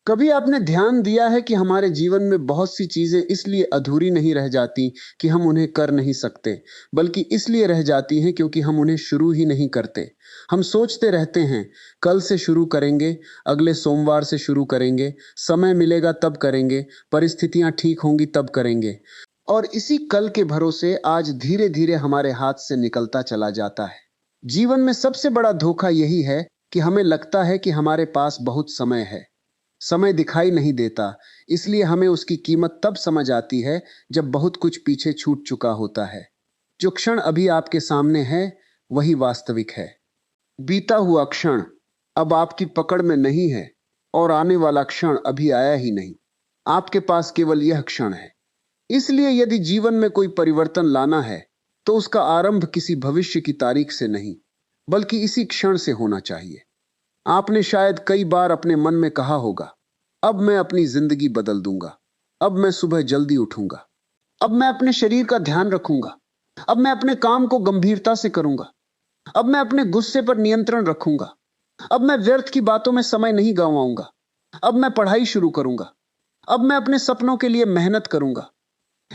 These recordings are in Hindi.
कभी आपने ध्यान दिया है कि हमारे जीवन में बहुत सी चीजें इसलिए अधूरी नहीं रह जाती कि हम उन्हें कर नहीं सकते, बल्कि इसलिए रह जाती हैं क्योंकि हम उन्हें शुरू ही नहीं करते। हम सोचते रहते हैं, कल से शुरू करेंगे, अगले सोमवार से शुरू करेंगे, समय मिलेगा तब करेंगे, परिस्थितियां ठीक होंगी तब करेंगे। और इसी कल के भरोसे आज धीरे धीरे हमारे हाथ से निकलता चला जाता है। जीवन में सबसे बड़ा धोखा यही है कि हमें लगता है कि हमारे पास बहुत समय है। समय दिखाई नहीं देता, इसलिए हमें उसकी कीमत तब समझ आती है जब बहुत कुछ पीछे छूट चुका होता है। जो क्षण अभी आपके सामने है, वही वास्तविक है। बीता हुआ क्षण अब आपकी पकड़ में नहीं है और आने वाला क्षण अभी आया ही नहीं। आपके पास केवल यह क्षण है। इसलिए यदि जीवन में कोई परिवर्तन लाना है, तो उसका आरंभ किसी भविष्य की तारीख से नहीं, बल्कि इसी क्षण से होना चाहिए। आपने शायद कई बार अपने मन में कहा होगा, अब मैं अपनी जिंदगी बदल दूंगा, अब मैं सुबह जल्दी उठूंगा, अब मैं अपने शरीर का ध्यान रखूंगा, अब मैं अपने काम को गंभीरता से करूंगा, अब मैं अपने गुस्से पर नियंत्रण रखूंगा, अब मैं व्यर्थ की बातों में समय नहीं गंवाऊंगा, अब मैं पढ़ाई शुरू करूंगा, अब मैं अपने सपनों के लिए मेहनत करूंगा।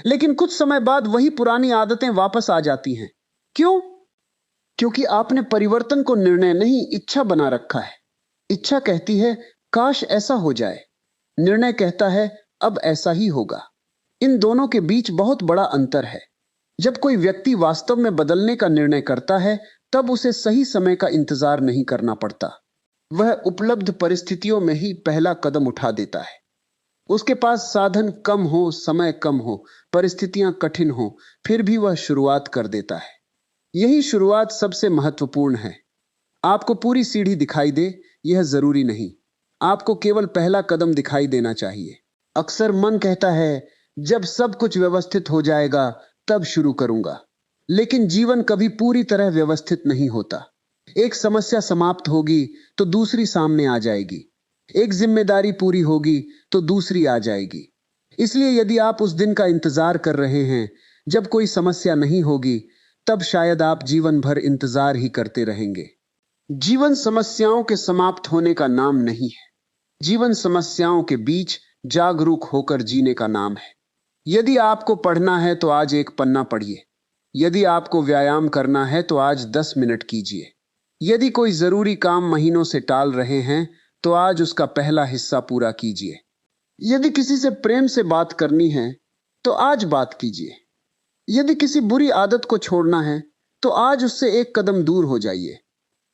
लेकिन कुछ समय बाद वही पुरानी आदतें वापस आ जाती हैं। क्यों? क्योंकि आपने परिवर्तन को निर्णय नहीं, इच्छा बना रखा है। इच्छा कहती है काश ऐसा हो जाए, निर्णय कहता है अब ऐसा ही होगा। इन दोनों के बीच बहुत बड़ा अंतर है। जब कोई व्यक्ति वास्तव में बदलने का निर्णय करता है, तब उसे सही समय का इंतजार नहीं करना पड़ता। वह उपलब्ध परिस्थितियों में ही पहला कदम उठा देता है। उसके पास साधन कम हो, समय कम हो, परिस्थितियां कठिन हो, फिर भी वह शुरुआत कर देता है। यही शुरुआत सबसे महत्वपूर्ण है। आपको पूरी सीढ़ी दिखाई दे, यह जरूरी नहीं। आपको केवल पहला कदम दिखाई देना चाहिए। अक्सर मन कहता है, जब सब कुछ व्यवस्थित हो जाएगा तब शुरू करूंगा। लेकिन जीवन कभी पूरी तरह व्यवस्थित नहीं होता। एक समस्या समाप्त होगी तो दूसरी सामने आ जाएगी। एक जिम्मेदारी पूरी होगी तो दूसरी आ जाएगी। इसलिए यदि आप उस दिन का इंतजार कर रहे हैं जब कोई समस्या नहीं होगी, तब शायद आप जीवन भर इंतजार ही करते रहेंगे। जीवन समस्याओं के समाप्त होने का नाम नहीं है। जीवन समस्याओं के बीच जागरूक होकर जीने का नाम है। यदि आपको पढ़ना है तो आज एक पन्ना पढ़िए। यदि आपको व्यायाम करना है तो आज 10 मिनट कीजिए। यदि कोई जरूरी काम महीनों से टाल रहे हैं तो आज उसका पहला हिस्सा पूरा कीजिए। यदि किसी से प्रेम से बात करनी है तो आज बात कीजिए। यदि किसी बुरी आदत को छोड़ना है तो आज उससे एक कदम दूर हो जाइए।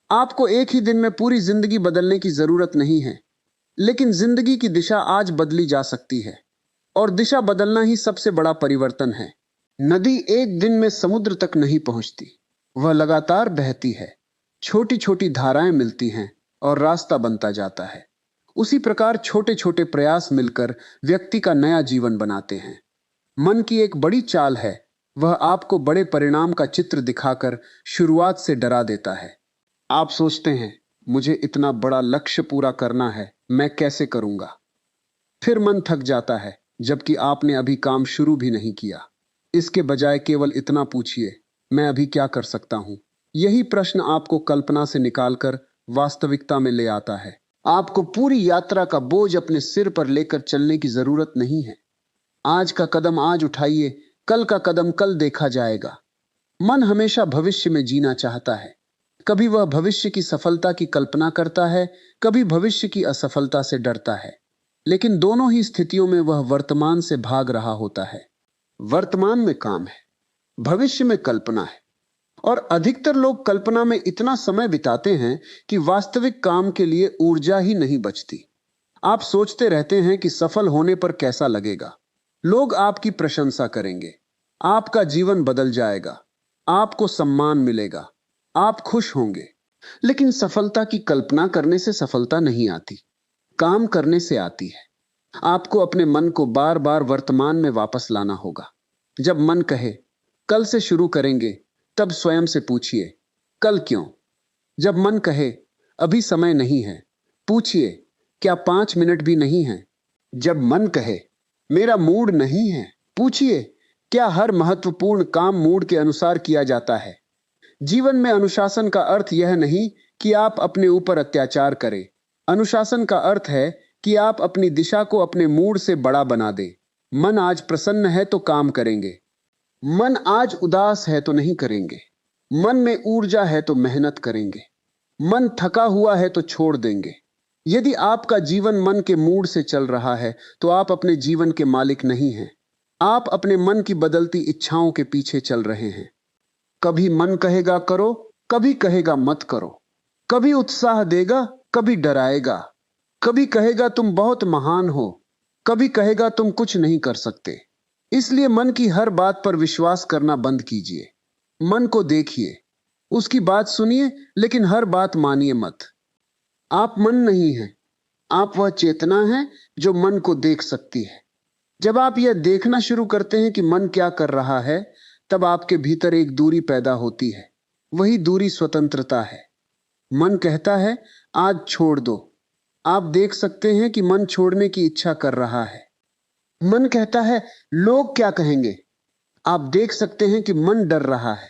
आपको एक ही दिन में पूरी जिंदगी बदलने की जरूरत नहीं है, लेकिन जिंदगी की दिशा आज बदली जा सकती है। और दिशा बदलना ही सबसे बड़ा परिवर्तन है। नदी एक दिन में समुद्र तक नहीं पहुंचती, वह लगातार बहती है। छोटी छोटी धाराएं मिलती हैं और रास्ता बनता जाता है। उसी प्रकार छोटे छोटे प्रयास मिलकर व्यक्ति का नया जीवन बनाते हैं। मन की एक बड़ी चाल है, वह आपको बड़े परिणाम का चित्र दिखाकर शुरुआत से डरा देता है। आप सोचते हैं, मुझे इतना बड़ा लक्ष्य पूरा करना है, मैं कैसे करूंगा? फिर मन थक जाता है, जबकि आपने अभी काम शुरू भी नहीं किया। इसके बजाय केवल इतना पूछिए, मैं अभी क्या कर सकता हूं? यही प्रश्न आपको कल्पना से निकालकर वास्तविकता में ले आता है। आपको पूरी यात्रा का बोझ अपने सिर पर लेकर चलने की जरूरत नहीं है। आज का कदम आज उठाइए, कल का कदम कल देखा जाएगा। मन हमेशा भविष्य में जीना चाहता है। कभी वह भविष्य की सफलता की कल्पना करता है, कभी भविष्य की असफलता से डरता है। लेकिन दोनों ही स्थितियों में वह वर्तमान से भाग रहा होता है। वर्तमान में काम है, भविष्य में कल्पना है। और अधिकतर लोग कल्पना में इतना समय बिताते हैं कि वास्तविक काम के लिए ऊर्जा ही नहीं बचती। आप सोचते रहते हैं कि सफल होने पर कैसा लगेगा, लोग आपकी प्रशंसा करेंगे, आपका जीवन बदल जाएगा, आपको सम्मान मिलेगा, आप खुश होंगे। लेकिन सफलता की कल्पना करने से सफलता नहीं आती, काम करने से आती है। आपको अपने मन को बार बार वर्तमान में वापस लाना होगा। जब मन कहे कल से शुरू करेंगे, तब स्वयं से पूछिए, कल क्यों? जब मन कहे अभी समय नहीं है, पूछिए, क्या 5 मिनट भी नहीं है? जब मन कहे मेरा मूड नहीं है, पूछिए, क्या हर महत्वपूर्ण काम मूड के अनुसार किया जाता है? जीवन में अनुशासन का अर्थ यह नहीं कि आप अपने ऊपर अत्याचार करें। अनुशासन का अर्थ है कि आप अपनी दिशा को अपने मूड से बड़ा बना दें। मन आज प्रसन्न है तो काम करेंगे। मन आज उदास है तो नहीं करेंगे। मन में ऊर्जा है तो मेहनत करेंगे। मन थका हुआ है तो छोड़ देंगे। यदि आपका जीवन मन के मूड से चल रहा है तो आप अपने जीवन के मालिक नहीं हैं। आप अपने मन की बदलती इच्छाओं के पीछे चल रहे हैं। कभी मन कहेगा करो, कभी कहेगा मत करो। कभी उत्साह देगा, कभी डराएगा। कभी कहेगा तुम बहुत महान हो, कभी कहेगा तुम कुछ नहीं कर सकते। इसलिए मन की हर बात पर विश्वास करना बंद कीजिए। मन को देखिए, उसकी बात सुनिए, लेकिन हर बात मानिए मत। आप मन नहीं हैं, आप वह चेतना है जो मन को देख सकती है। जब आप यह देखना शुरू करते हैं कि मन क्या कर रहा है, तब आपके भीतर एक दूरी पैदा होती है। वही दूरी स्वतंत्रता है। मन कहता है आज छोड़ दो। आप देख सकते हैं कि मन छोड़ने की इच्छा कर रहा है। मन कहता है लोग क्या कहेंगे। आप देख सकते हैं कि मन डर रहा है।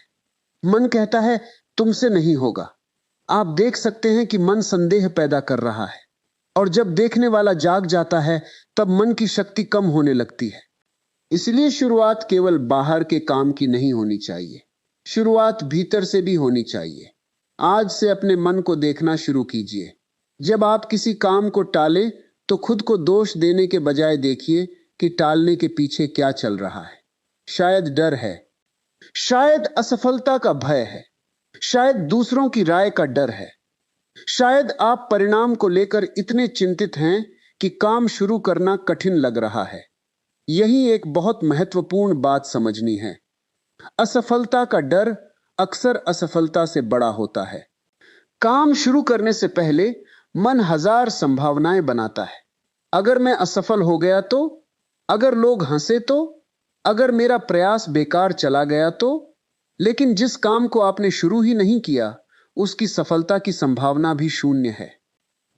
मन कहता है तुमसे नहीं होगा। आप देख सकते हैं कि मन संदेह पैदा कर रहा है। और जब देखने वाला जाग जाता है, तब मन की शक्ति कम होने लगती है। इसलिए शुरुआत केवल बाहर के काम की नहीं होनी चाहिए, शुरुआत भीतर से भी होनी चाहिए। आज से अपने मन को देखना शुरू कीजिए। जब आप किसी काम को टालें, तो खुद को दोष देने के बजाय देखिए कि टालने के पीछे क्या चल रहा है। शायद डर है, शायद असफलता का भय है, शायद दूसरों की राय का डर है, शायद आप परिणाम को लेकर इतने चिंतित हैं कि काम शुरू करना कठिन लग रहा है। यही एक बहुत महत्वपूर्ण बात समझनी है। असफलता का डर अक्सर असफलता से बड़ा होता है। काम शुरू करने से पहले मन हजार संभावनाएं बनाता है। अगर मैं असफल हो गया तो, अगर लोग हंसे तो, अगर मेरा प्रयास बेकार चला गया तो। लेकिन जिस काम को आपने शुरू ही नहीं किया, उसकी सफलता की संभावना भी शून्य है।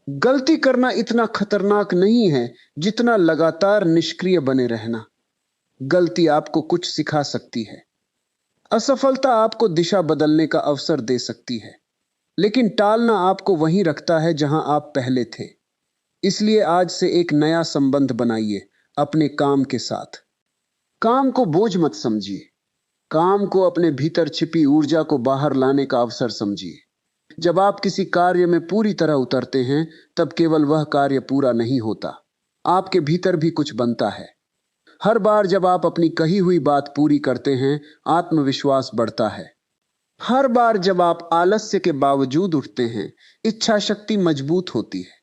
गलती करना इतना खतरनाक नहीं है जितना लगातार निष्क्रिय बने रहना। गलती आपको कुछ सिखा सकती है। असफलता आपको दिशा बदलने का अवसर दे सकती है, लेकिन टालना आपको वहीं रखता है जहां आप पहले थे। इसलिए आज से एक नया संबंध बनाइए अपने काम के साथ। काम को बोझ मत समझिए। काम को अपने भीतर छिपी ऊर्जा को बाहर लाने का अवसर समझिए। जब आप किसी कार्य में पूरी तरह उतरते हैं, तब केवल वह कार्य पूरा नहीं होता, आपके भीतर भी कुछ बनता है। हर बार जब आप अपनी कही हुई बात पूरी करते हैं, आत्मविश्वास बढ़ता है। हर बार जब आप आलस्य के बावजूद उठते हैं, इच्छा शक्ति मजबूत होती है।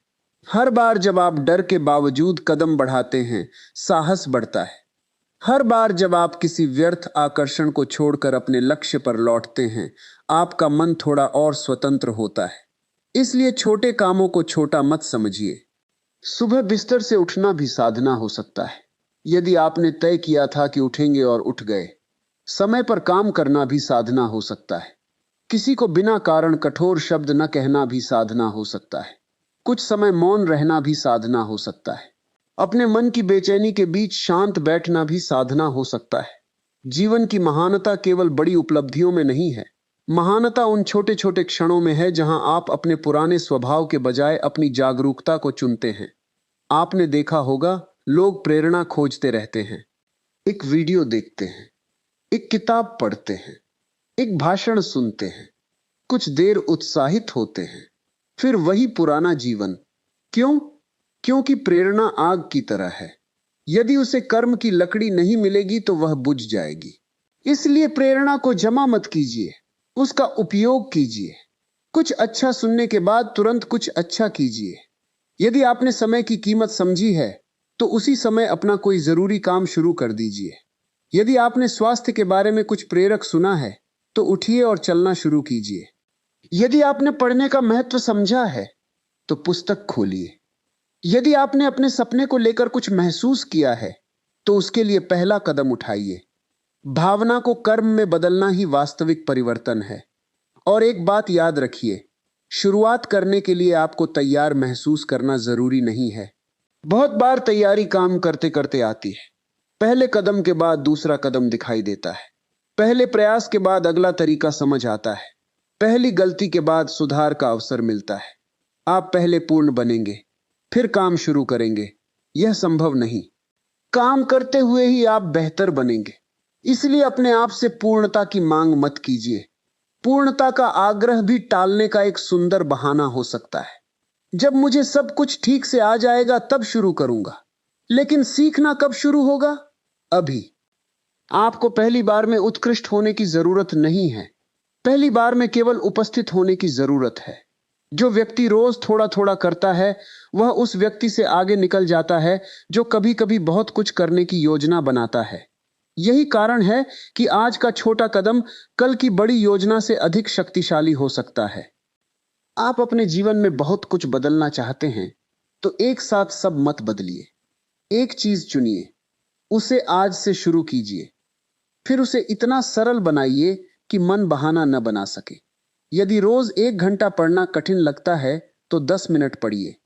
हर बार जब आप डर के बावजूद कदम बढ़ाते हैं, साहस बढ़ता है। हर बार जब आप किसी व्यर्थ आकर्षण को छोड़कर अपने लक्ष्य पर लौटते हैं, आपका मन थोड़ा और स्वतंत्र होता है। इसलिए छोटे कामों को छोटा मत समझिए। सुबह बिस्तर से उठना भी साधना हो सकता है, यदि आपने तय किया था कि उठेंगे और उठ गए। समय पर काम करना भी साधना हो सकता है। किसी को बिना कारण कठोर शब्द न कहना भी साधना हो सकता है। कुछ समय मौन रहना भी साधना हो सकता है। अपने मन की बेचैनी के बीच शांत बैठना भी साधना हो सकता है। जीवन की महानता केवल बड़ी उपलब्धियों में नहीं है। महानता उन छोटे छोटे क्षणों में है जहां आप अपने पुराने स्वभाव के बजाय अपनी जागरूकता को चुनते हैं। आपने देखा होगा, लोग प्रेरणा खोजते रहते हैं, एक वीडियो देखते हैं, एक किताब पढ़ते हैं, एक भाषण सुनते हैं, कुछ देर उत्साहित होते हैं, फिर वही पुराना जीवन। क्यों? क्योंकि प्रेरणा आग की तरह है। यदि उसे कर्म की लकड़ी नहीं मिलेगी तो वह बुझ जाएगी। इसलिए प्रेरणा को जमा मत कीजिए, उसका उपयोग कीजिए। कुछ अच्छा सुनने के बाद तुरंत कुछ अच्छा कीजिए। यदि आपने समय की कीमत समझी है, तो उसी समय अपना कोई जरूरी काम शुरू कर दीजिए। यदि आपने स्वास्थ्य के बारे में कुछ प्रेरक सुना है, तो उठिए और चलना शुरू कीजिए। यदि आपने पढ़ने का महत्व समझा है, तो पुस्तक खोलिए। यदि आपने अपने सपने को लेकर कुछ महसूस किया है, तो उसके लिए पहला कदम उठाइए। भावना को कर्म में बदलना ही वास्तविक परिवर्तन है। और एक बात याद रखिए, शुरुआत करने के लिए आपको तैयार महसूस करना जरूरी नहीं है। बहुत बार तैयारी काम करते करते आती है। पहले कदम के बाद दूसरा कदम दिखाई देता है। पहले प्रयास के बाद अगला तरीका समझ आता है। पहली गलती के बाद सुधार का अवसर मिलता है। आप पहले पूर्ण बनेंगे, फिर काम शुरू करेंगे। यह संभव नहीं। काम करते हुए ही आप बेहतर बनेंगे। इसलिए अपने आप से पूर्णता की मांग मत कीजिए। पूर्णता का आग्रह भी टालने का एक सुंदर बहाना हो सकता है। जब मुझे सब कुछ ठीक से आ जाएगा तब शुरू करूंगा। लेकिन सीखना कब शुरू होगा? अभी। आपको पहली बार में उत्कृष्ट होने की जरूरत नहीं है। पहली बार में केवल उपस्थित होने की जरूरत है। जो व्यक्ति रोज थोड़ा थोड़ा करता है वह उस व्यक्ति से आगे निकल जाता है जो कभी कभी बहुत कुछ करने की योजना बनाता है। यही कारण है कि आज का छोटा कदम कल की बड़ी योजना से अधिक शक्तिशाली हो सकता है। आप अपने जीवन में बहुत कुछ बदलना चाहते हैं तो एक साथ सब मत बदलिए। एक चीज चुनिए, उसे आज से शुरू कीजिए। फिर उसे इतना सरल बनाइए कि मन बहाना न बना सके। यदि रोज 1 घंटा पढ़ना कठिन लगता है तो 10 मिनट पढ़िए।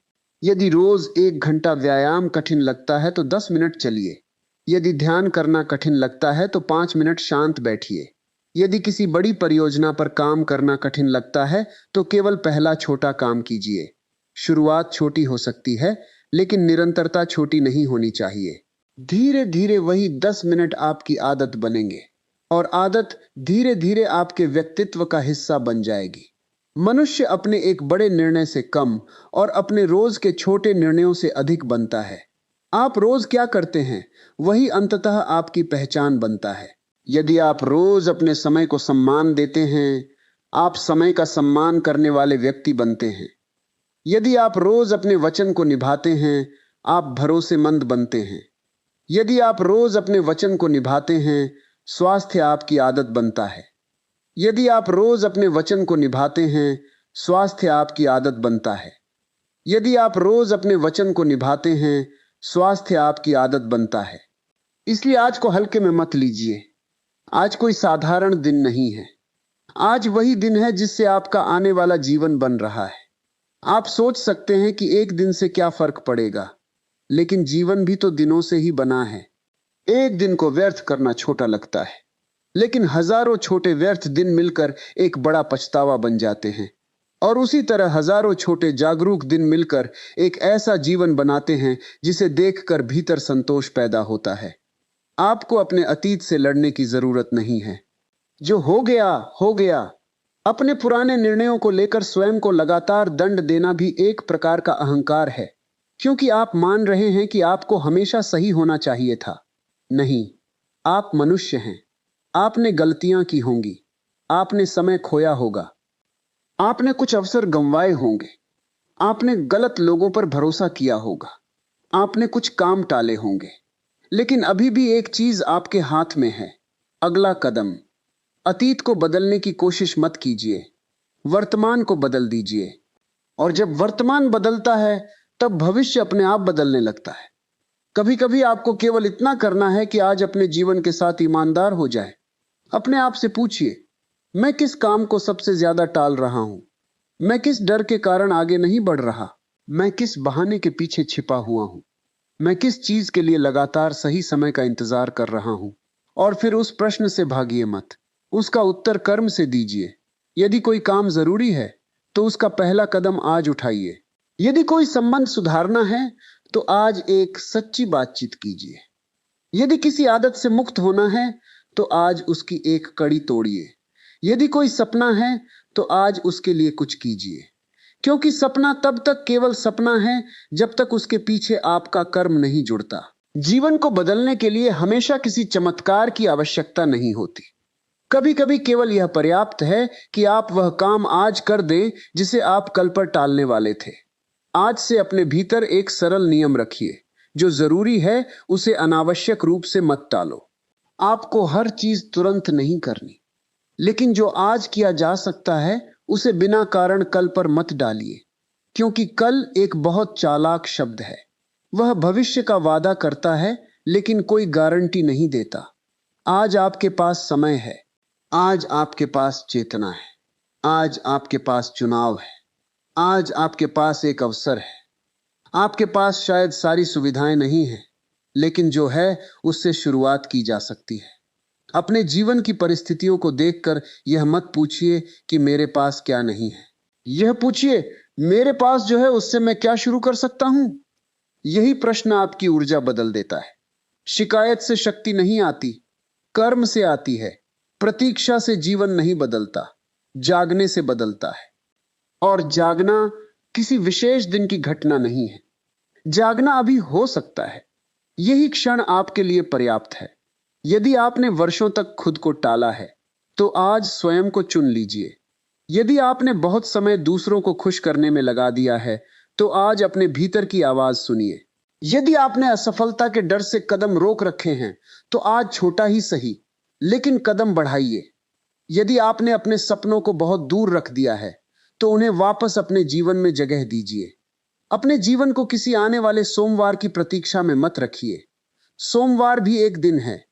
यदि रोज 1 घंटा व्यायाम कठिन लगता है तो 10 मिनट चलिए। यदि ध्यान करना कठिन लगता है तो 5 मिनट शांत बैठिए। यदि किसी बड़ी परियोजना पर काम करना कठिन लगता है तो केवल पहला छोटा काम कीजिए। शुरुआत छोटी हो सकती है, लेकिन निरंतरता छोटी नहीं होनी चाहिए। धीरे धीरे वही 10 मिनट आपकी आदत बनेंगे और आदत धीरे धीरे आपके व्यक्तित्व का हिस्सा बन जाएगी। मनुष्य अपने एक बड़े निर्णय से कम और अपने रोज के छोटे निर्णयों से अधिक बनता है। आप रोज क्या करते हैं वही अंततः आपकी पहचान बनता है। यदि आप रोज अपने समय को सम्मान देते हैं, आप समय का सम्मान करने वाले व्यक्ति बनते हैं। यदि आप रोज अपने वचन को निभाते हैं, आप भरोसेमंद बनते हैं। यदि आप रोज अपने वचन को निभाते हैं, स्वास्थ्य आपकी आदत बनता है। यदि आप रोज अपने वचन को निभाते हैं, स्वास्थ्य आपकी आदत बनता है। यदि आप रोज अपने वचन को निभाते हैं, स्वास्थ्य आपकी आदत बनता है। इसलिए आज को हल्के में मत लीजिए। आज कोई साधारण दिन नहीं है। आज वही दिन है जिससे आपका आने वाला जीवन बन रहा है। आप सोच सकते हैं कि एक दिन से क्या फर्क पड़ेगा, लेकिन जीवन भी तो दिनों से ही बना है। एक दिन को व्यर्थ करना छोटा लगता है, लेकिन हजारों छोटे व्यर्थ दिन मिलकर एक बड़ा पछतावा बन जाते हैं। और उसी तरह हजारों छोटे जागरूक दिन मिलकर एक ऐसा जीवन बनाते हैं जिसे देखकर भीतर संतोष पैदा होता है। आपको अपने अतीत से लड़ने की जरूरत नहीं है। जो हो गया हो गया। अपने पुराने निर्णयों को लेकर स्वयं को लगातार दंड देना भी एक प्रकार का अहंकार है, क्योंकि आप मान रहे हैं कि आपको हमेशा सही होना चाहिए था। नहीं, आप मनुष्य हैं। आपने गलतियां की होंगी। आपने समय खोया होगा। आपने कुछ अवसर गंवाए होंगे। आपने गलत लोगों पर भरोसा किया होगा। आपने कुछ काम टाले होंगे। लेकिन अभी भी एक चीज आपके हाथ में है, अगला कदम। अतीत को बदलने की कोशिश मत कीजिए, वर्तमान को बदल दीजिए। और जब वर्तमान बदलता है तब भविष्य अपने आप बदलने लगता है। कभी कभी आपको केवल इतना करना है कि आज अपने जीवन के साथ ईमानदार हो जाए। अपने आप से पूछिए, मैं किस काम को सबसे ज्यादा टाल रहा हूं? मैं किस डर के कारण आगे नहीं बढ़ रहा? मैं किस बहाने के पीछे छिपा हुआ हूं? मैं किस चीज के लिए लगातार सही समय का इंतजार कर रहा हूं? और फिर उस प्रश्न से भागिए मत, उसका उत्तर कर्म से दीजिए। यदि कोई काम जरूरी है तो उसका पहला कदम आज उठाइए। यदि कोई संबंध सुधारना है तो आज एक सच्ची बातचीत कीजिए। यदि किसी आदत से मुक्त होना है तो आज उसकी एक कड़ी तोड़िए। यदि कोई सपना है तो आज उसके लिए कुछ कीजिए, क्योंकि सपना तब तक केवल सपना है जब तक उसके पीछे आपका कर्म नहीं जुड़ता। जीवन को बदलने के लिए हमेशा किसी चमत्कार की आवश्यकता नहीं होती। कभी कभी केवल यह पर्याप्त है कि आप वह काम आज कर दें जिसे आप कल पर टालने वाले थे। आज से अपने भीतर एक सरल नियम रखिए, जो जरूरी है उसे अनावश्यक रूप से मत टालो। आपको हर चीज तुरंत नहीं करनी, लेकिन जो आज किया जा सकता है उसे बिना कारण कल पर मत डालिए, क्योंकि कल एक बहुत चालाक शब्द है। वह भविष्य का वादा करता है लेकिन कोई गारंटी नहीं देता। आज आपके पास समय है। आज आपके पास चेतना है। आज आपके पास चुनाव है। आज आपके पास एक अवसर है। आपके पास शायद सारी सुविधाएं नहीं हैं, लेकिन जो है उससे शुरुआत की जा सकती है। अपने जीवन की परिस्थितियों को देखकर यह मत पूछिए कि मेरे पास क्या नहीं है। यह पूछिए, मेरे पास जो है उससे मैं क्या शुरू कर सकता हूं? यही प्रश्न आपकी ऊर्जा बदल देता है। शिकायत से शक्ति नहीं आती, कर्म से आती है। प्रतीक्षा से जीवन नहीं बदलता, जागने से बदलता है। और जागना किसी विशेष दिन की घटना नहीं है। जागना अभी हो सकता है। यही क्षण आपके लिए पर्याप्त है। यदि आपने वर्षों तक खुद को टाला है, तो आज स्वयं को चुन लीजिए। यदि आपने बहुत समय दूसरों को खुश करने में लगा दिया है, तो आज अपने भीतर की आवाज सुनिए। यदि आपने असफलता के डर से कदम रोक रखे हैं, तो आज छोटा ही सही, लेकिन कदम बढ़ाइए। यदि आपने अपने सपनों को बहुत दूर रख दिया है, तो उन्हें वापस अपने जीवन में जगह दीजिए। अपने जीवन को किसी आने वाले सोमवार की प्रतीक्षा में मत रखिए। सोमवार भी एक दिन है,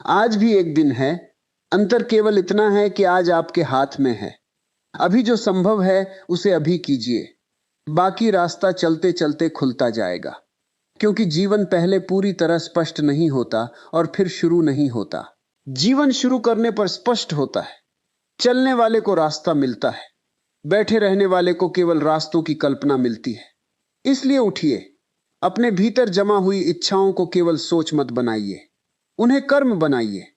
आज भी एक दिन है। अंतर केवल इतना है कि आज आपके हाथ में है। अभी जो संभव है उसे अभी कीजिए। बाकी रास्ता चलते चलते खुलता जाएगा, क्योंकि जीवन पहले पूरी तरह स्पष्ट नहीं होता और फिर शुरू नहीं होता। जीवन शुरू करने पर स्पष्ट होता है। चलने वाले को रास्ता मिलता है, बैठे रहने वाले को केवल रास्तों की कल्पना मिलती है। इसलिए उठिए। अपने भीतर जमा हुई इच्छाओं को केवल सोच मत बनाइए, उन्हें कर्म बनाइए।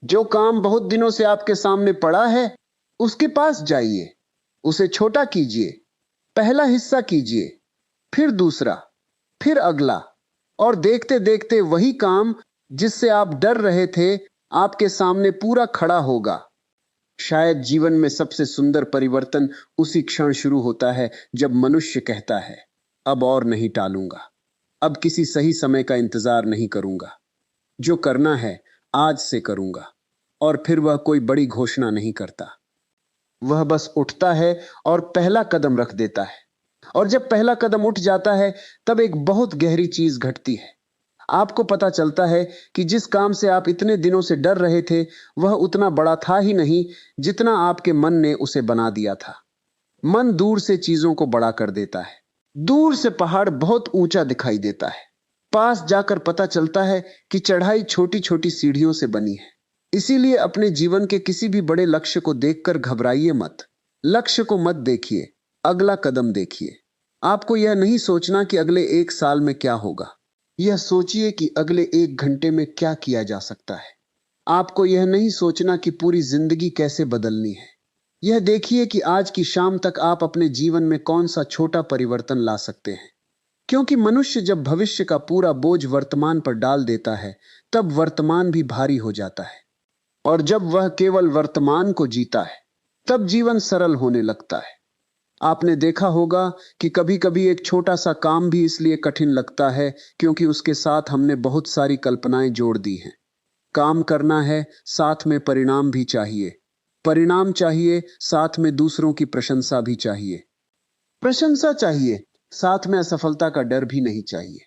जो काम बहुत दिनों से आपके सामने पड़ा है, उसके पास जाइए, उसे छोटा कीजिए। पहला हिस्सा कीजिए, फिर दूसरा, फिर अगला, और देखते देखते वही काम जिससे आप डर रहे थे, आपके सामने पूरा खड़ा होगा। शायद जीवन में सबसे सुंदर परिवर्तन उसी क्षण शुरू होता है जब मनुष्य कहता है, अब और नहीं टालूंगा, अब किसी सही समय का इंतजार नहीं करूंगा। जो करना है आज से करूंगा। और फिर वह कोई बड़ी घोषणा नहीं करता, वह बस उठता है और पहला कदम रख देता है। और जब पहला कदम उठ जाता है, तब एक बहुत गहरी चीज घटती है। आपको पता चलता है कि जिस काम से आप इतने दिनों से डर रहे थे, वह उतना बड़ा था ही नहीं जितना आपके मन ने उसे बना दिया था। मन दूर से चीजों को बड़ा कर देता है। दूर से पहाड़ बहुत ऊंचा दिखाई देता है, पास जाकर पता चलता है कि चढ़ाई छोटी छोटी सीढ़ियों से बनी है। इसीलिए अपने जीवन के किसी भी बड़े लक्ष्य को देखकर घबराइए मत। लक्ष्य को मत देखिए, अगला कदम देखिए। आपको यह नहीं सोचना कि अगले 1 साल में क्या होगा, यह सोचिए कि अगले 1 घंटे में क्या किया जा सकता है। आपको यह नहीं सोचना कि पूरी जिंदगी कैसे बदलनी है। यह देखिए कि आज की शाम तक आप अपने जीवन में कौन सा छोटा परिवर्तन ला सकते हैं। क्योंकि मनुष्य जब भविष्य का पूरा बोझ वर्तमान पर डाल देता है, तब वर्तमान भी भारी हो जाता है। और जब वह केवल वर्तमान को जीता है, तब जीवन सरल होने लगता है। आपने देखा होगा कि कभी-कभी एक छोटा सा काम भी इसलिए कठिन लगता है क्योंकि उसके साथ हमने बहुत सारी कल्पनाएं जोड़ दी हैं। काम करना है, साथ में परिणाम भी चाहिए। परिणाम चाहिए, साथ में दूसरों की प्रशंसा भी चाहिए। प्रशंसा चाहिए, साथ में असफलता का डर भी नहीं चाहिए।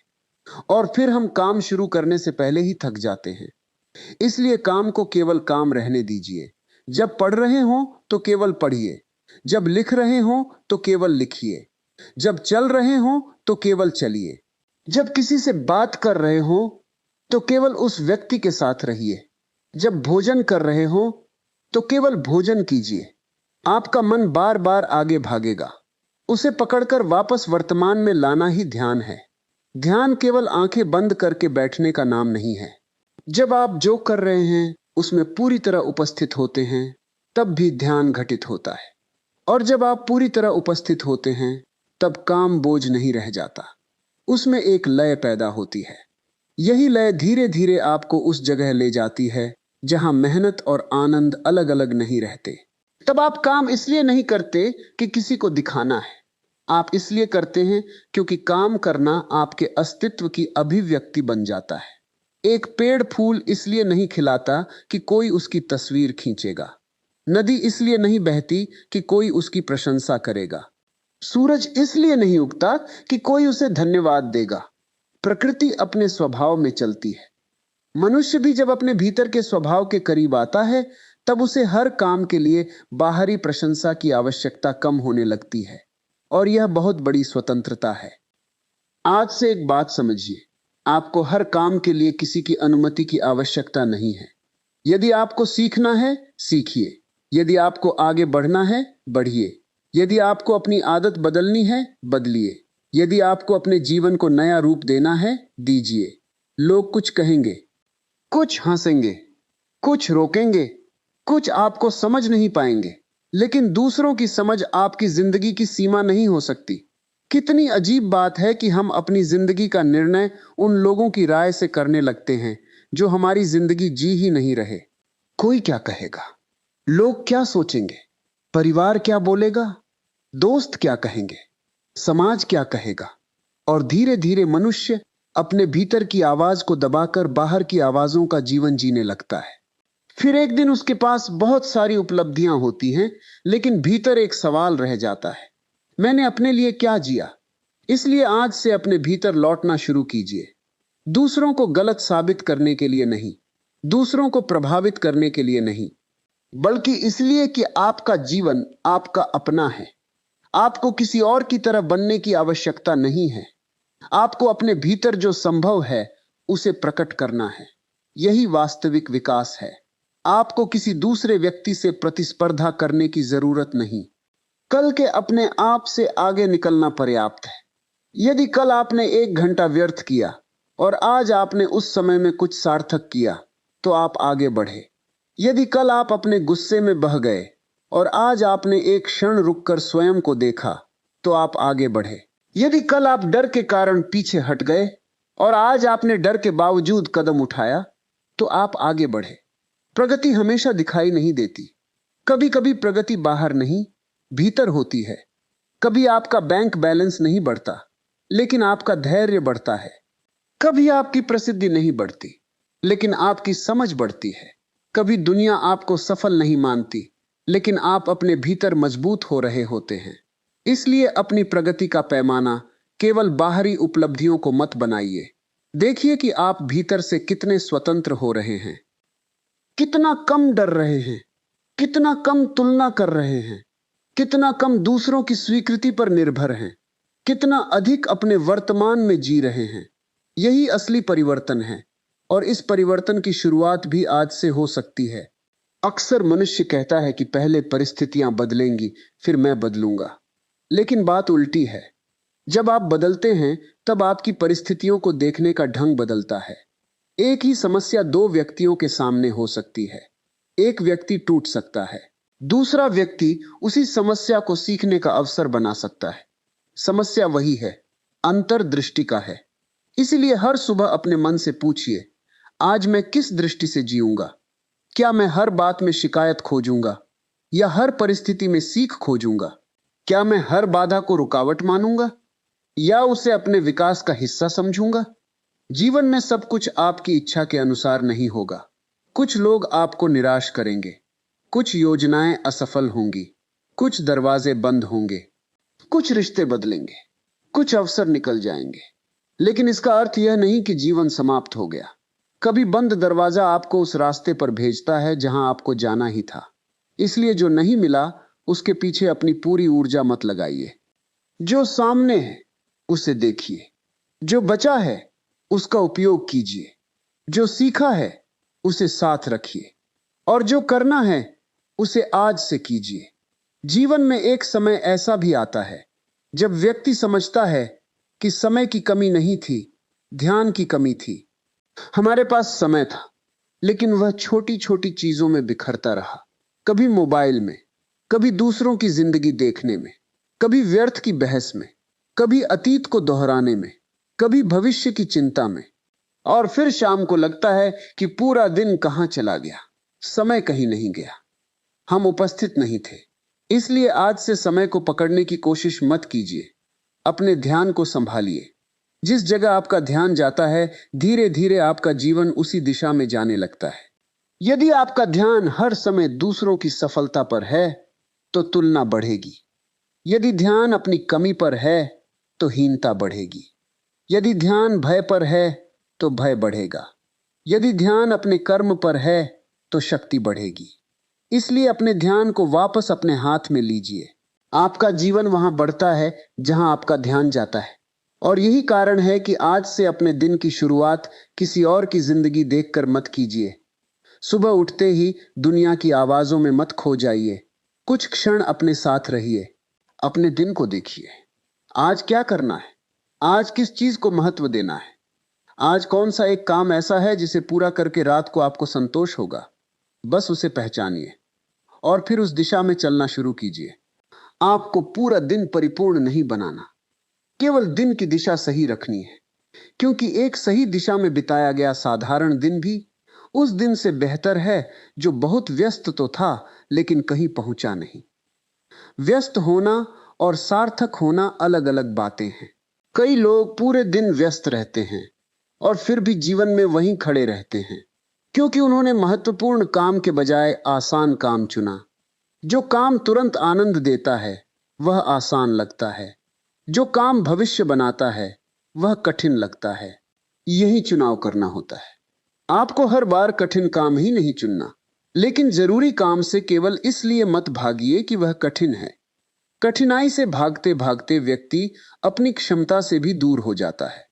और फिर हम काम शुरू करने से पहले ही थक जाते हैं। इसलिए काम को केवल काम रहने दीजिए। जब पढ़ रहे हो तो केवल पढ़िए, जब लिख रहे हो तो केवल लिखिए, जब चल रहे हो तो केवल चलिए, जब किसी से बात कर रहे हो तो केवल उस व्यक्ति के साथ रहिए, जब भोजन कर रहे हो तो केवल भोजन कीजिए। आपका मन बार बार आगे भागेगा, उसे पकड़कर वापस वर्तमान में लाना ही ध्यान है। ध्यान केवल आंखें बंद करके बैठने का नाम नहीं है। जब आप जो कर रहे हैं उसमें पूरी तरह उपस्थित होते हैं, तब भी ध्यान घटित होता है। और जब आप पूरी तरह उपस्थित होते हैं, तब काम बोझ नहीं रह जाता, उसमें एक लय पैदा होती है। यही लय धीरे धीरे आपको उस जगह ले जाती है जहां मेहनत और आनंद अलग अलग नहीं रहते। तब आप काम इसलिए नहीं करते कि किसी को दिखाना है, आप इसलिए करते हैं क्योंकि काम करना आपके अस्तित्व की अभिव्यक्ति बन जाता है। एक पेड़ फूल इसलिए नहीं खिलाता कि कोई उसकी तस्वीर खींचेगा। नदी इसलिए नहीं बहती कि कोई उसकी प्रशंसा करेगा। सूरज इसलिए नहीं उगता कि कोई उसे धन्यवाद देगा। प्रकृति अपने स्वभाव में चलती है। मनुष्य भी जब अपने भीतर के स्वभाव के करीब आता है, तब उसे हर काम के लिए बाहरी प्रशंसा की आवश्यकता कम होने लगती है। और यह बहुत बड़ी स्वतंत्रता है। आज से एक बात समझिए, आपको हर काम के लिए किसी की अनुमति की आवश्यकता नहीं है। यदि आपको सीखना है, सीखिए। यदि आपको आगे बढ़ना है, बढ़िए। यदि आपको अपनी आदत बदलनी है, बदलिए। यदि आपको अपने जीवन को नया रूप देना है, दीजिए। लोग कुछ कहेंगे, कुछ हंसेंगे, कुछ रोकेंगे, कुछ आपको समझ नहीं पाएंगे, लेकिन दूसरों की समझ आपकी जिंदगी की सीमा नहीं हो सकती। कितनी अजीब बात है कि हम अपनी जिंदगी का निर्णय उन लोगों की राय से करने लगते हैं जो हमारी जिंदगी जी ही नहीं रहे। कोई क्या कहेगा? लोग क्या सोचेंगे? परिवार क्या बोलेगा? दोस्त क्या कहेंगे? समाज क्या कहेगा? और धीरे धीरे मनुष्य अपने भीतर की आवाज को दबाकर बाहर की आवाजों का जीवन जीने लगता है। फिर एक दिन उसके पास बहुत सारी उपलब्धियां होती हैं, लेकिन भीतर एक सवाल रह जाता है, मैंने अपने लिए क्या जिया? इसलिए आज से अपने भीतर लौटना शुरू कीजिए। दूसरों को गलत साबित करने के लिए नहीं, दूसरों को प्रभावित करने के लिए नहीं, बल्कि इसलिए कि आपका जीवन आपका अपना है। आपको किसी और की तरह बनने की आवश्यकता नहीं है। आपको अपने भीतर जो संभव है उसे प्रकट करना है। यही वास्तविक विकास है। आपको किसी दूसरे व्यक्ति से प्रतिस्पर्धा करने की जरूरत नहीं। कल के अपने आप से आगे निकलना पर्याप्त है। यदि कल आपने 1 घंटा व्यर्थ किया और आज आपने उस समय में कुछ सार्थक किया, तो आप आगे बढ़े। यदि कल आप अपने गुस्से में बह गए और आज आपने एक क्षण रुककर स्वयं को देखा, तो आप आगे बढ़े। यदि कल आप डर के कारण पीछे हट गए और आज आपने डर के बावजूद कदम उठाया, तो आप आगे बढ़े। प्रगति हमेशा दिखाई नहीं देती। कभी कभी प्रगति बाहर नहीं, भीतर होती है। कभी आपका बैंक बैलेंस नहीं बढ़ता, लेकिन आपका धैर्य बढ़ता है। कभी आपकी प्रसिद्धि नहीं बढ़ती, लेकिन आपकी समझ बढ़ती है। कभी दुनिया आपको सफल नहीं मानती, लेकिन आप अपने भीतर मजबूत हो रहे होते हैं। इसलिए अपनी प्रगति का पैमाना केवल बाहरी उपलब्धियों को मत बनाइए। देखिए कि आप भीतर से कितने स्वतंत्र हो रहे हैं, कितना कम डर रहे हैं, कितना कम तुलना कर रहे हैं, कितना कम दूसरों की स्वीकृति पर निर्भर हैं, कितना अधिक अपने वर्तमान में जी रहे हैं। यही असली परिवर्तन है, और इस परिवर्तन की शुरुआत भी आज से हो सकती है। अक्सर मनुष्य कहता है कि पहले परिस्थितियां बदलेंगी, फिर मैं बदलूंगा। लेकिन बात उल्टी है। जब आप बदलते हैं, तब आपकी परिस्थितियों को देखने का ढंग बदलता है। एक ही समस्या 2 व्यक्तियों के सामने हो सकती है। एक व्यक्ति टूट सकता है, दूसरा व्यक्ति उसी समस्या को सीखने का अवसर बना सकता है। समस्या वही है, अंतर्दृष्टि का है। इसलिए हर सुबह अपने मन से पूछिए, आज मैं किस दृष्टि से जीऊंगा? क्या मैं हर बात में शिकायत खोजूंगा या हर परिस्थिति में सीख खोजूंगा? क्या मैं हर बाधा को रुकावट मानूंगा या उसे अपने विकास का हिस्सा समझूंगा? जीवन में सब कुछ आपकी इच्छा के अनुसार नहीं होगा। कुछ लोग आपको निराश करेंगे, कुछ योजनाएं असफल होंगी, कुछ दरवाजे बंद होंगे, कुछ रिश्ते बदलेंगे, कुछ अवसर निकल जाएंगे। लेकिन इसका अर्थ यह नहीं कि जीवन समाप्त हो गया। कभी बंद दरवाजा आपको उस रास्ते पर भेजता है जहां आपको जाना ही था। इसलिए जो नहीं मिला, उसके पीछे अपनी पूरी ऊर्जा मत लगाइए। जो सामने है उसे देखिए, जो बचा है उसका उपयोग कीजिए, जो सीखा है उसे साथ रखिए, और जो करना है उसे आज से कीजिए। जीवन में एक समय ऐसा भी आता है जब व्यक्ति समझता है कि समय की कमी नहीं थी, ध्यान की कमी थी। हमारे पास समय था, लेकिन वह छोटी छोटी चीजों में बिखरता रहा। कभी मोबाइल में, कभी दूसरों की जिंदगी देखने में, कभी व्यर्थ की बहस में, कभी अतीत को दोहराने में, कभी भविष्य की चिंता में। और फिर शाम को लगता है कि पूरा दिन कहां चला गया, समय कहीं नहीं गया, हम उपस्थित नहीं थे। इसलिए आज से समय को पकड़ने की कोशिश मत कीजिए। अपने ध्यान को संभालिए। जिस जगह आपका ध्यान जाता है, धीरे धीरे आपका जीवन उसी दिशा में जाने लगता है। यदि आपका ध्यान हर समय दूसरों की सफलता पर है, तो तुलना बढ़ेगी। यदि ध्यान अपनी कमी पर है, तो हीनता बढ़ेगी। यदि ध्यान भय पर है, तो भय बढ़ेगा। यदि ध्यान अपने कर्म पर है, तो शक्ति बढ़ेगी। इसलिए अपने ध्यान को वापस अपने हाथ में लीजिए। आपका जीवन वहां बढ़ता है जहां आपका ध्यान जाता है। और यही कारण है कि आज से अपने दिन की शुरुआत किसी और की जिंदगी देखकर मत कीजिए। सुबह उठते ही दुनिया की आवाजों में मत खो जाइए। कुछ क्षण अपने साथ रहिए। अपने दिन को देखिए। आज क्या करना है? आज किस चीज को महत्व देना है? आज कौन सा एक काम ऐसा है जिसे पूरा करके रात को आपको संतोष होगा? बस उसे पहचानिए और फिर उस दिशा में चलना शुरू कीजिए। आपको पूरा दिन परिपूर्ण नहीं बनाना, केवल दिन की दिशा सही रखनी है, क्योंकि एक सही दिशा में बिताया गया साधारण दिन भी उस दिन से बेहतर है जो बहुत व्यस्त तो था लेकिन कहीं पहुंचा नहीं। व्यस्त होना और सार्थक होना अलग अलग बातें हैं। कई लोग पूरे दिन व्यस्त रहते हैं और फिर भी जीवन में वहीं खड़े रहते हैं, क्योंकि उन्होंने महत्वपूर्ण काम के बजाय आसान काम चुना। जो काम तुरंत आनंद देता है वह आसान लगता है, जो काम भविष्य बनाता है वह कठिन लगता है। यही चुनाव करना होता है। आपको हर बार कठिन काम ही नहीं चुनना, लेकिन जरूरी काम से केवल इसलिए मत भागिए कि वह कठिन है। कठिनाई से भागते भागते व्यक्ति अपनी क्षमता से भी दूर हो जाता है।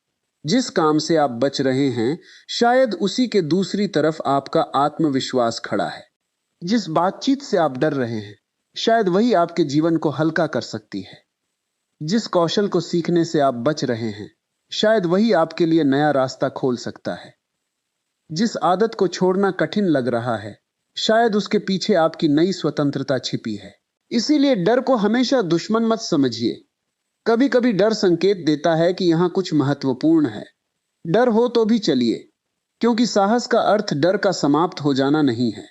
जिस काम से आप बच रहे हैं, शायद उसी के दूसरी तरफ आपका आत्मविश्वास खड़ा है। जिस बातचीत से आप डर रहे हैं, शायद वही आपके जीवन को हल्का कर सकती है। जिस कौशल को सीखने से आप बच रहे हैं, शायद वही आपके लिए नया रास्ता खोल सकता है। जिस आदत को छोड़ना कठिन लग रहा है, शायद उसके पीछे आपकी नई स्वतंत्रता छिपी है। इसीलिए डर को हमेशा दुश्मन मत समझिए। कभी कभी डर संकेत देता है कि यहां कुछ महत्वपूर्ण है। डर हो तो भी चलिए, क्योंकि साहस का अर्थ डर का समाप्त हो जाना नहीं है।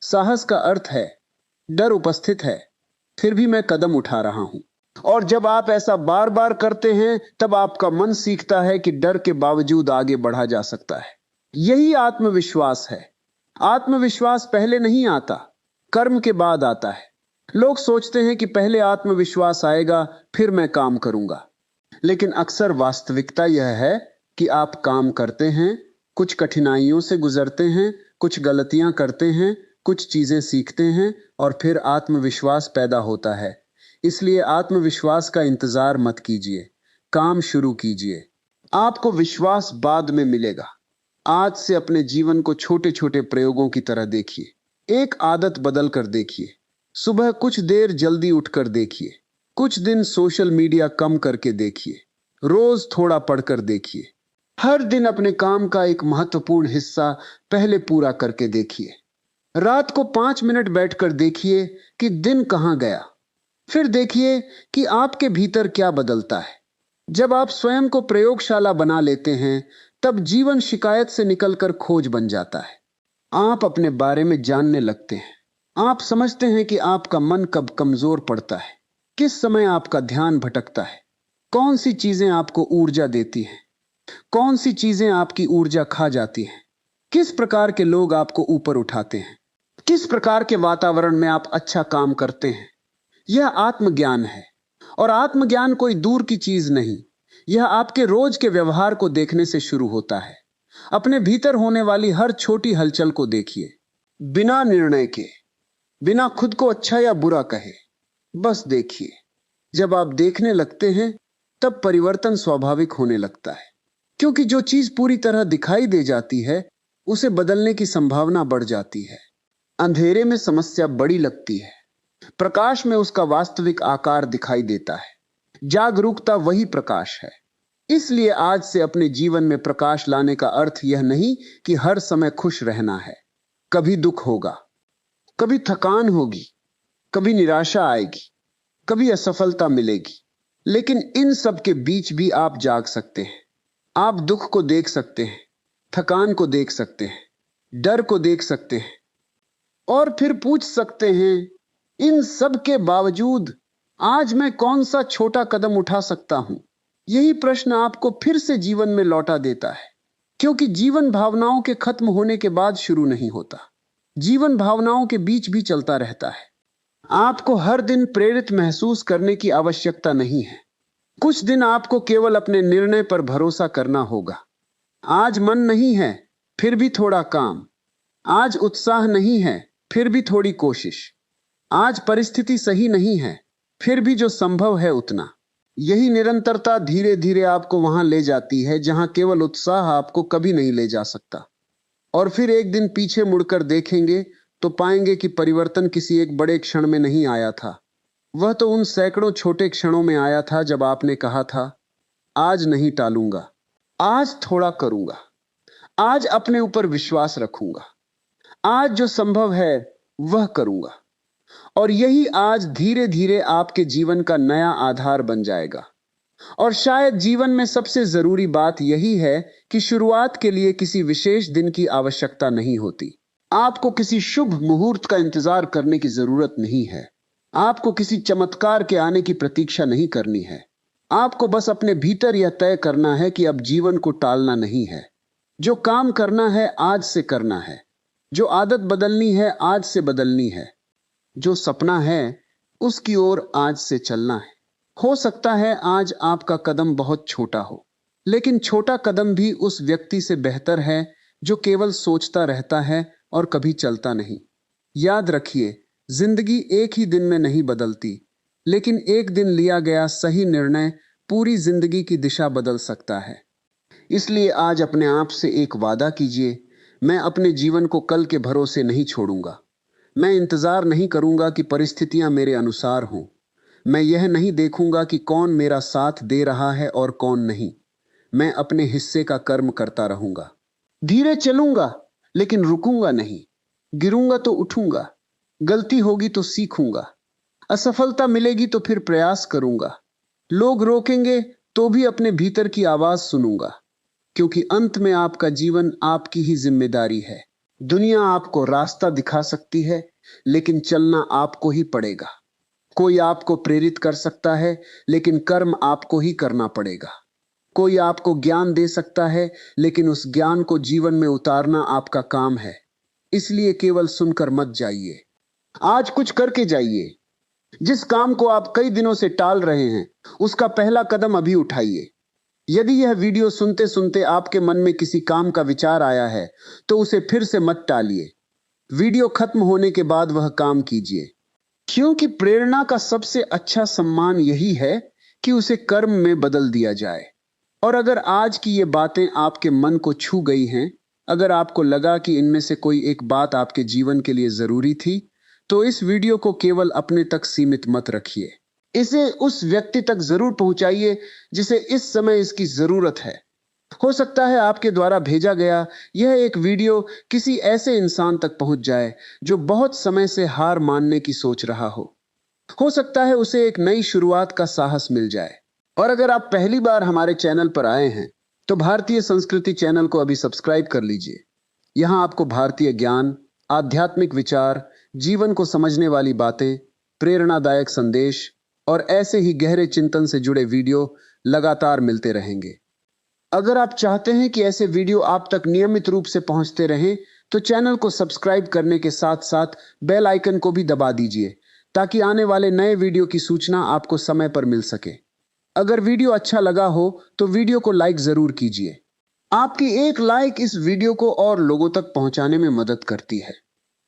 साहस का अर्थ है डर उपस्थित है, फिर भी मैं कदम उठा रहा हूं। और जब आप ऐसा बार बार करते हैं, तब आपका मन सीखता है कि डर के बावजूद आगे बढ़ा जा सकता है। यही आत्मविश्वास है। आत्मविश्वास पहले नहीं आता, कर्म के बाद आता है। लोग सोचते हैं कि पहले आत्मविश्वास आएगा फिर मैं काम करूंगा, लेकिन अक्सर वास्तविकता यह है कि आप काम करते हैं, कुछ कठिनाइयों से गुजरते हैं, कुछ गलतियां करते हैं, कुछ चीजें सीखते हैं और फिर आत्मविश्वास पैदा होता है। इसलिए आत्मविश्वास का इंतजार मत कीजिए, काम शुरू कीजिए। आपको विश्वास बाद में मिलेगा। आज से अपने जीवन को छोटे छोटे प्रयोगों की तरह देखिए। एक आदत बदल कर देखिए। सुबह कुछ देर जल्दी उठकर देखिए। कुछ दिन सोशल मीडिया कम करके देखिए। रोज थोड़ा पढ़कर देखिए। हर दिन अपने काम का एक महत्वपूर्ण हिस्सा पहले पूरा करके देखिए। रात को 5 मिनट बैठकर देखिए कि दिन कहां गया। फिर देखिए कि आपके भीतर क्या बदलता है। जब आप स्वयं को प्रयोगशाला बना लेते हैं, तब जीवन शिकायत से निकलकर खोज बन जाता है। आप अपने बारे में जानने लगते हैं। आप समझते हैं कि आपका मन कब कमजोर पड़ता है, किस समय आपका ध्यान भटकता है, कौन सी चीजें आपको ऊर्जा देती हैं, कौन सी चीजें आपकी ऊर्जा खा जाती हैं, किस प्रकार के लोग आपको ऊपर उठाते हैं, किस प्रकार के वातावरण में आप अच्छा काम करते हैं। यह आत्मज्ञान है। और आत्मज्ञान कोई दूर की चीज नहीं, यह आपके रोज के व्यवहार को देखने से शुरू होता है। अपने भीतर होने वाली हर छोटी हलचल को देखिए, बिना निर्णय के, बिना खुद को अच्छा या बुरा कहे, बस देखिए। जब आप देखने लगते हैं, तब परिवर्तन स्वाभाविक होने लगता है, क्योंकि जो चीज पूरी तरह दिखाई दे जाती है, उसे बदलने की संभावना बढ़ जाती है। अंधेरे में समस्या बड़ी लगती है, प्रकाश में उसका वास्तविक आकार दिखाई देता है। जागरूकता वही प्रकाश है। इसलिए आज से अपने जीवन में प्रकाश लाने का अर्थ यह नहीं कि हर समय खुश रहना है। कभी दुख होगा, कभी थकान होगी, कभी निराशा आएगी, कभी असफलता मिलेगी, लेकिन इन सब के बीच भी आप जाग सकते हैं। आप दुख को देख सकते हैं, थकान को देख सकते हैं, डर को देख सकते हैं और फिर पूछ सकते हैं, इन सब के बावजूद आज मैं कौन सा छोटा कदम उठा सकता हूं। यही प्रश्न आपको फिर से जीवन में लौटा देता है, क्योंकि जीवन भावनाओं के खत्म होने के बाद शुरू नहीं होता। जीवन भावनाओं के बीच भी चलता रहता है। आपको हर दिन प्रेरित महसूस करने की आवश्यकता नहीं है। कुछ दिन आपको केवल अपने निर्णय पर भरोसा करना होगा। आज मन नहीं है, फिर भी थोड़ा काम। आज उत्साह नहीं है, फिर भी थोड़ी कोशिश। आज परिस्थिति सही नहीं है, फिर भी जो संभव है उतना। यही निरंतरता धीरे धीरे आपको वहां ले जाती है जहां केवल उत्साह आपको कभी नहीं ले जा सकता। और फिर एक दिन पीछे मुड़कर देखेंगे तो पाएंगे कि परिवर्तन किसी एक बड़े क्षण में नहीं आया था, वह तो उन सैकड़ों छोटे क्षणों में आया था जब आपने कहा था, आज नहीं टालूंगा, आज थोड़ा करूंगा, आज अपने ऊपर विश्वास रखूंगा, आज जो संभव है वह करूंगा। और यही आज धीरे धीरे आपके जीवन का नया आधार बन जाएगा। और शायद जीवन में सबसे जरूरी बात यही है कि शुरुआत के लिए किसी विशेष दिन की आवश्यकता नहीं होती। आपको किसी शुभ मुहूर्त का इंतजार करने की जरूरत नहीं है। आपको किसी चमत्कार के आने की प्रतीक्षा नहीं करनी है। आपको बस अपने भीतर यह तय करना है कि अब जीवन को टालना नहीं है। जो काम करना है आज से करना है। जो आदत बदलनी है आज से बदलनी है। जो सपना है उसकी ओर आज से चलना है। हो सकता है आज आपका कदम बहुत छोटा हो, लेकिन छोटा कदम भी उस व्यक्ति से बेहतर है जो केवल सोचता रहता है और कभी चलता नहीं। याद रखिए, जिंदगी एक ही दिन में नहीं बदलती, लेकिन एक दिन लिया गया सही निर्णय पूरी जिंदगी की दिशा बदल सकता है। इसलिए आज अपने आप से एक वादा कीजिए, मैं अपने जीवन को कल के भरोसे नहीं छोड़ूंगा। मैं इंतजार नहीं करूंगा कि परिस्थितियां मेरे अनुसार हों। मैं यह नहीं देखूंगा कि कौन मेरा साथ दे रहा है और कौन नहीं। मैं अपने हिस्से का कर्म करता रहूंगा। धीरे चलूंगा लेकिन रुकूंगा नहीं। गिरूंगा तो उठूंगा। गलती होगी तो सीखूंगा। असफलता मिलेगी तो फिर प्रयास करूंगा। लोग रोकेंगे तो भी अपने भीतर की आवाज सुनूंगा, क्योंकि अंत में आपका जीवन आपकी ही जिम्मेदारी है। दुनिया आपको रास्ता दिखा सकती है, लेकिन चलना आपको ही पड़ेगा। कोई आपको प्रेरित कर सकता है, लेकिन कर्म आपको ही करना पड़ेगा। कोई आपको ज्ञान दे सकता है, लेकिन उस ज्ञान को जीवन में उतारना आपका काम है। इसलिए केवल सुनकर मत जाइए, आज कुछ करके जाइए। जिस काम को आप कई दिनों से टाल रहे हैं, उसका पहला कदम अभी उठाइए। यदि यह वीडियो सुनते सुनते आपके मन में किसी काम का विचार आया है, तो उसे फिर से मत टालिए। वीडियो खत्म होने के बाद वह काम कीजिए, क्योंकि प्रेरणा का सबसे अच्छा सम्मान यही है कि उसे कर्म में बदल दिया जाए। और अगर आज की ये बातें आपके मन को छू गई हैं, अगर आपको लगा कि इनमें से कोई एक बात आपके जीवन के लिए जरूरी थी, तो इस वीडियो को केवल अपने तक सीमित मत रखिए। इसे उस व्यक्ति तक जरूर पहुंचाइए जिसे इस समय इसकी जरूरत है। हो सकता है आपके द्वारा भेजा गया यह एक वीडियो किसी ऐसे इंसान तक पहुंच जाए जो बहुत समय से हार मानने की सोच रहा हो। हो सकता है उसे एक नई शुरुआत का साहस मिल जाए। और अगर आप पहली बार हमारे चैनल पर आए हैं, तो भारतीय संस्कृति चैनल को अभी सब्सक्राइब कर लीजिए। यहां आपको भारतीय ज्ञान, आध्यात्मिक विचार, जीवन को समझने वाली बातें, प्रेरणादायक संदेश और ऐसे ही गहरे चिंतन से जुड़े वीडियो लगातार मिलते रहेंगे। अगर आप चाहते हैं कि ऐसे वीडियो आप तक नियमित रूप से पहुंचते रहें, तो चैनल को सब्सक्राइब करने के साथ साथ बेल आइकन को भी दबा दीजिए, ताकि आने वाले नए वीडियो की सूचना आपको समय पर मिल सके। अगर वीडियो अच्छा लगा हो तो वीडियो को लाइक जरूर कीजिए। आपकी एक लाइक इस वीडियो को और लोगों तक पहुंचाने में मदद करती है।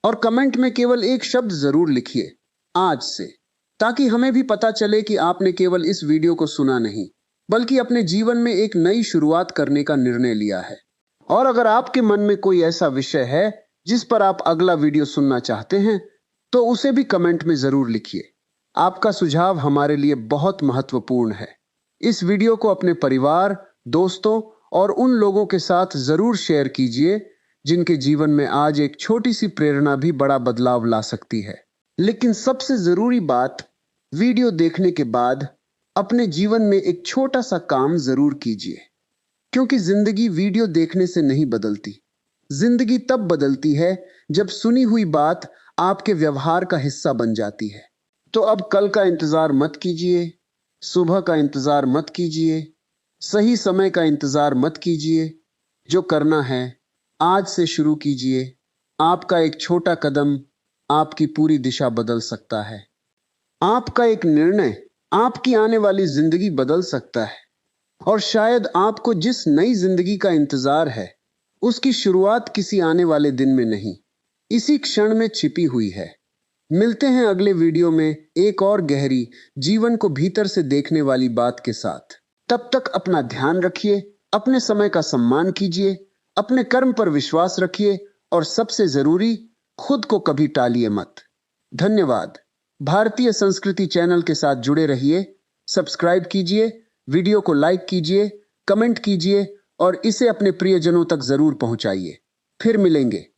और कमेंट में केवल एक शब्द जरूर लिखिए, आज से, ताकि हमें भी पता चले कि आपने केवल इस वीडियो को सुना नहीं, बल्कि अपने जीवन में एक नई शुरुआत करने का निर्णय लिया है। और अगर आपके मन में कोई ऐसा विषय है जिस पर आप अगला वीडियो सुनना चाहते हैं, तो उसे भी कमेंट में जरूर लिखिए। आपका सुझाव हमारे लिए बहुत महत्वपूर्ण है। इस वीडियो को अपने परिवार, दोस्तों और उन लोगों के साथ जरूर शेयर कीजिए जिनके जीवन में आज एक छोटी सी प्रेरणा भी बड़ा बदलाव ला सकती है। लेकिन सबसे जरूरी बात, वीडियो देखने के बाद अपने जीवन में एक छोटा सा काम जरूर कीजिए, क्योंकि जिंदगी वीडियो देखने से नहीं बदलती। जिंदगी तब बदलती है जब सुनी हुई बात आपके व्यवहार का हिस्सा बन जाती है। तो अब कल का इंतजार मत कीजिए, सुबह का इंतजार मत कीजिए, सही समय का इंतजार मत कीजिए। जो करना है आज से शुरू कीजिए। आपका एक छोटा कदम आपकी पूरी दिशा बदल सकता है। आपका एक निर्णय आपकी आने वाली जिंदगी बदल सकता है। और शायद आपको जिस नई जिंदगी का इंतजार है, उसकी शुरुआत किसी आने वाले दिन में नहीं, इसी क्षण में छिपी हुई है। मिलते हैं अगले वीडियो में एक और गहरी, जीवन को भीतर से देखने वाली बात के साथ। तब तक अपना ध्यान रखिए, अपने समय का सम्मान कीजिए, अपने कर्म पर विश्वास रखिए और सबसे जरूरी, खुद को कभी टालिए मत। धन्यवाद। भारतीय संस्कृति चैनल के साथ जुड़े रहिए, सब्सक्राइब कीजिए, वीडियो को लाइक कीजिए, कमेंट कीजिए और इसे अपने प्रियजनों तक जरूर पहुंचाइए। फिर मिलेंगे।